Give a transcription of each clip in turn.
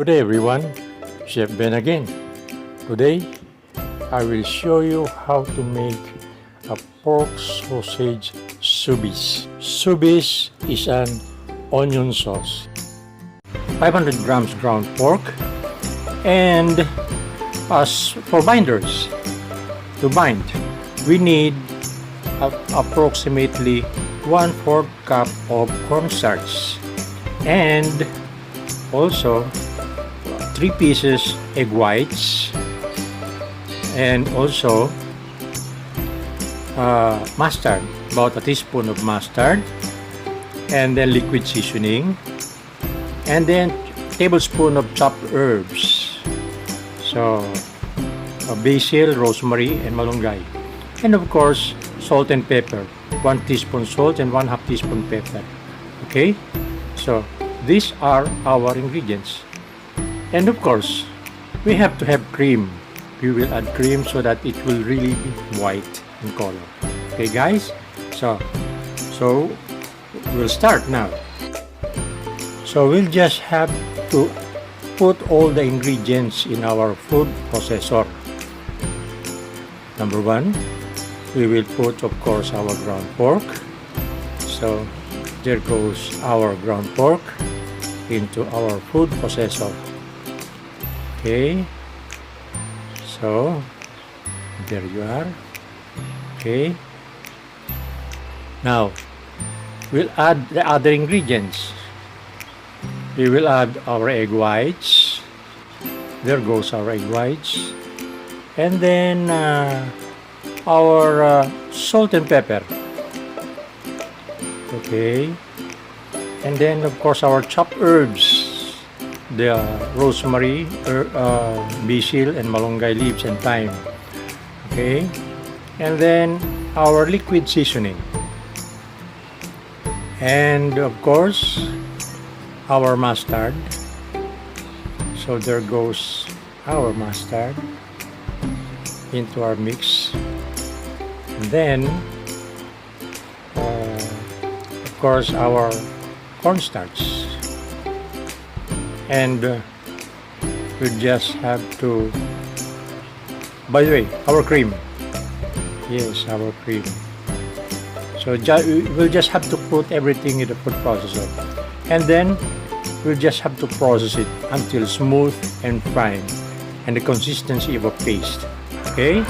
Good day everyone, Chef Ben again. Today, I will show you how to make a pork sausage Soubise. Soubise is an onion sauce. 500 grams ground pork, and as for binders, to bind, we need approximately 1/4 cup of cornstarch and also 3 pieces egg whites, and also mustard, about a teaspoon of mustard, and then liquid seasoning, and then tablespoon of chopped herbs, so basil, rosemary, and malunggay, and of course salt and pepper, 1 teaspoon salt and 1/2 teaspoon pepper. Okay, so these are our ingredients. And of course, we have to have cream. We will add cream so that it will really be white in color. Okay guys, so we'll start now. So we'll just have to put all the ingredients in our food processor. Number 1, we will put of course our ground pork. So there goes our ground pork into our food processor. Okay, so there you are. Okay, now we'll add the other ingredients. We will add our egg whites. There goes our egg whites, and then our salt and pepper. Okay, and then of course our chopped herbs, the rosemary, basil, and malunggay leaves, and thyme. Okay, and then our liquid seasoning, and of course our mustard. So there goes our mustard into our mix, and then of course our cornstarch, and we just have to, by the way, our cream. Yes, our cream. So we'll just have to put everything in the food processor, and then we'll just have to process it until smooth and fine and the consistency of a paste. Okay.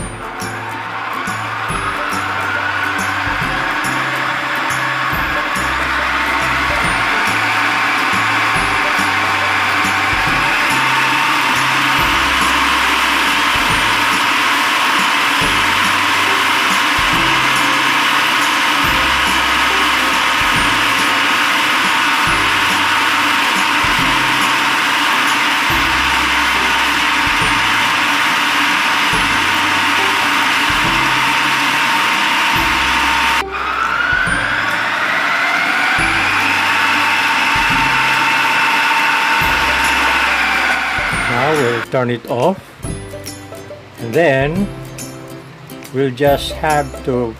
Now we'll turn it off, and then we'll just have to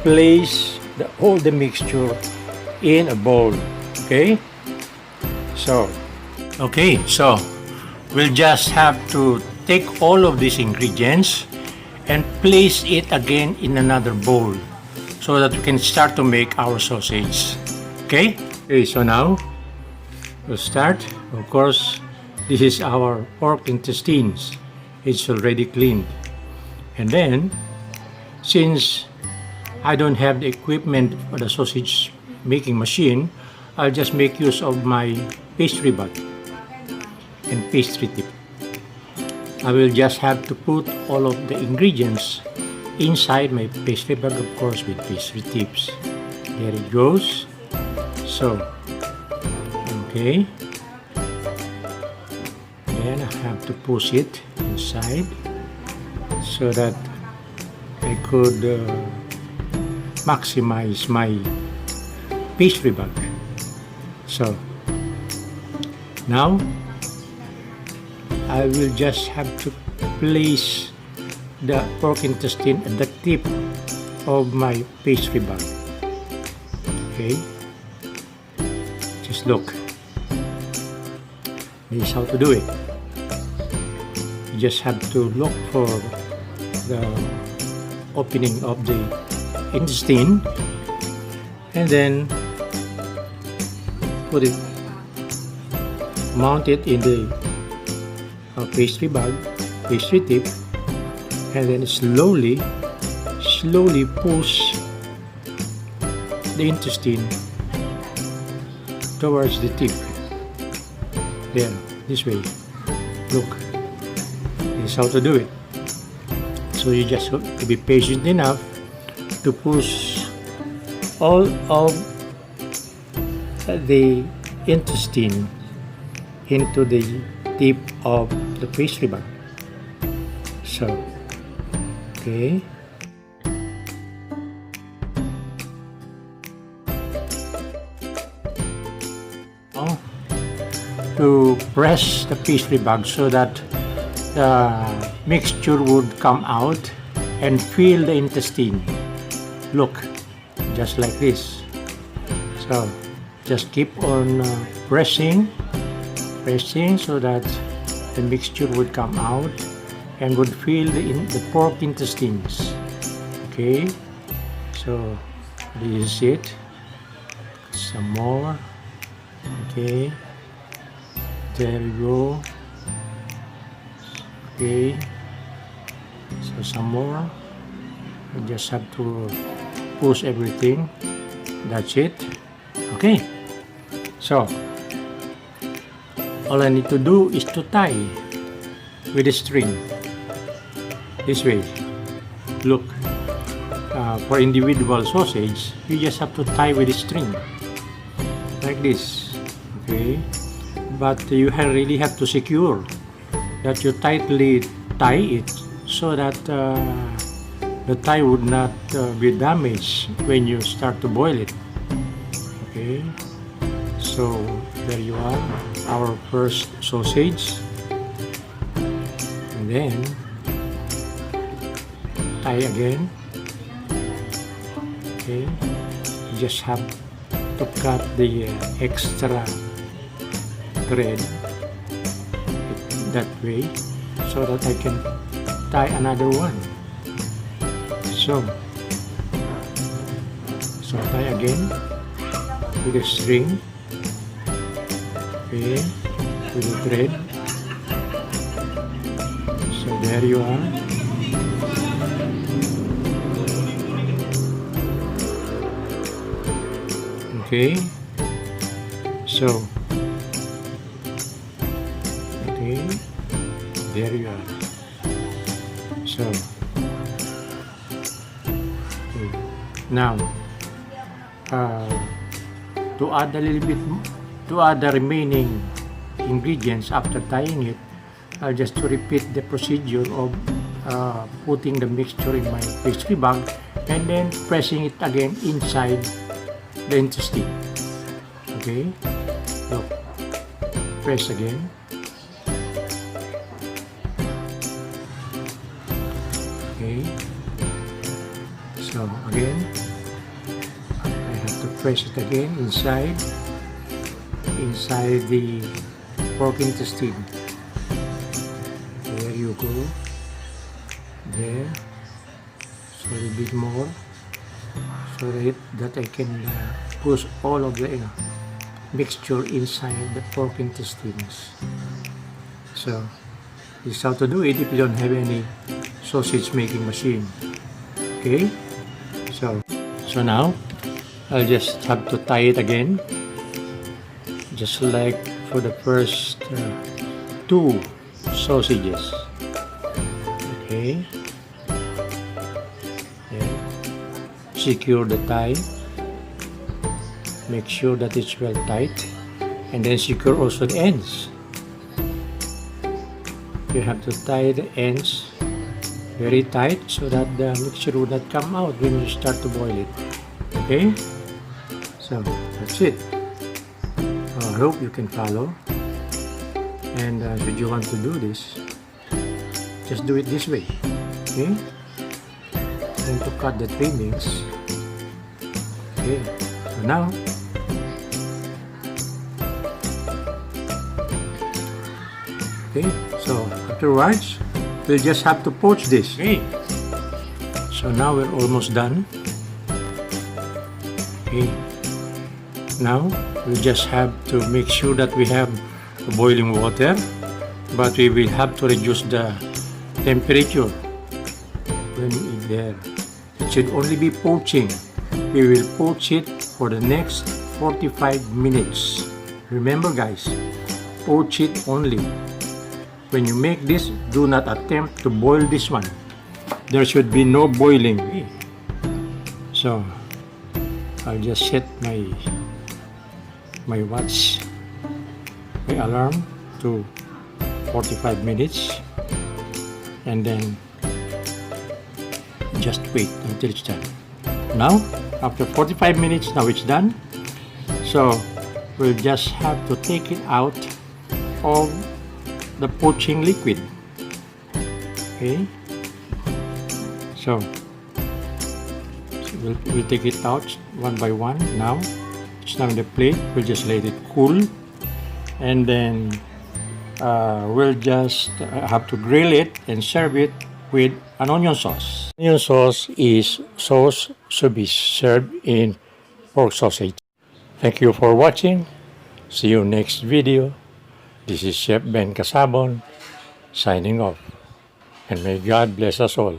place all the mixture in a bowl. Okay, so we'll just have to take all of these ingredients and place it again in another bowl so that we can start to make our sausage. Okay, so now we'll start. Of course, this is our pork intestines. It's already cleaned. And then, since I don't have the equipment for the sausage making machine, I'll just make use of my pastry bag and pastry tip. I will just have to put all of the ingredients inside my pastry bag, of course, with pastry tips. There it goes. So, okay. Then I have to push it inside so that I could maximize my pastry bag. So now I will just have to place the pork intestine at the tip of my pastry bag. Okay, just look. This is how to do it. You just have to look for the opening of the intestine and then mount it in the pastry bag, pastry tip, and then slowly push the intestine towards the tip. There, this way. Look, this is how to do it. So you just have to be patient enough to push all of the intestine into the tip of the pastry bag. So, okay. Now, to press the pastry bag so that the mixture would come out and fill the intestine. Look, just like this. So, just keep on pressing so that the mixture would come out and would fill the pork intestines. Okay, so this is it. Some more. Okay, there we go. Okay, so some more. You just have to push everything. That's it. Okay, so all I need to do is to tie with a string this way. Look, for individual sausage, you just have to tie with a string like this. Okay, but you really have to secure that you tightly tie it so that the tie would not be damaged when you start to boil it. Okay, so there you are, our first sausage, and then tie again. Okay, you just have to cut the extra thread that way so that I can tie another one. So tie again with a string, okay, with a thread. So there you are. Okay, so okay, there you are. So okay. Now to add a little bit, to add the remaining ingredients after tying it, I'll just to repeat the procedure of putting the mixture in my pastry bag and then pressing it again inside the intestine. Okay, so press again. Okay, so again I have to press it again inside the pork intestine. There you go. There. So a little bit more so that I can push all of the mixture inside the pork intestines. So this is how to do it if you don't have any sausage making machine. Okay, so now I'll just have to tie it again, just like for the first two sausages. Okay, yeah. Secure the tie, make sure that it's well tight, and then secure also the ends. You have to tie the ends very tight so that the mixture would not come out when you start to boil it. Okay, so that's it. I hope you can follow, and should you want to do this, just do it this way. Okay, then to cut the trimmings. Okay, so now Okay, so afterwards, we'll just have to poach this. Okay. So now we're almost done. Okay. Now we just have to make sure that we have boiling water, but we will have to reduce the temperature when it's there. It should only be poaching. We will poach it for the next 45 minutes. Remember guys, poach it only. When you make this, do not attempt to boil this one. There should be no boiling. So I'll just set my watch, my alarm to 45 minutes, and then just wait until it's done. Now, after 45 minutes, now it's done. So we'll just have to take it out of the poaching liquid. Okay. So we'll take it out one by one. Now it's now in the plate. We'll just let it cool, and then we'll just have to grill it and serve it with an onion sauce. Onion sauce is sauce Soubise served in pork sausage. Thank you for watching. See you next video. This is Chef Ben Casabon signing off, and may God bless us all.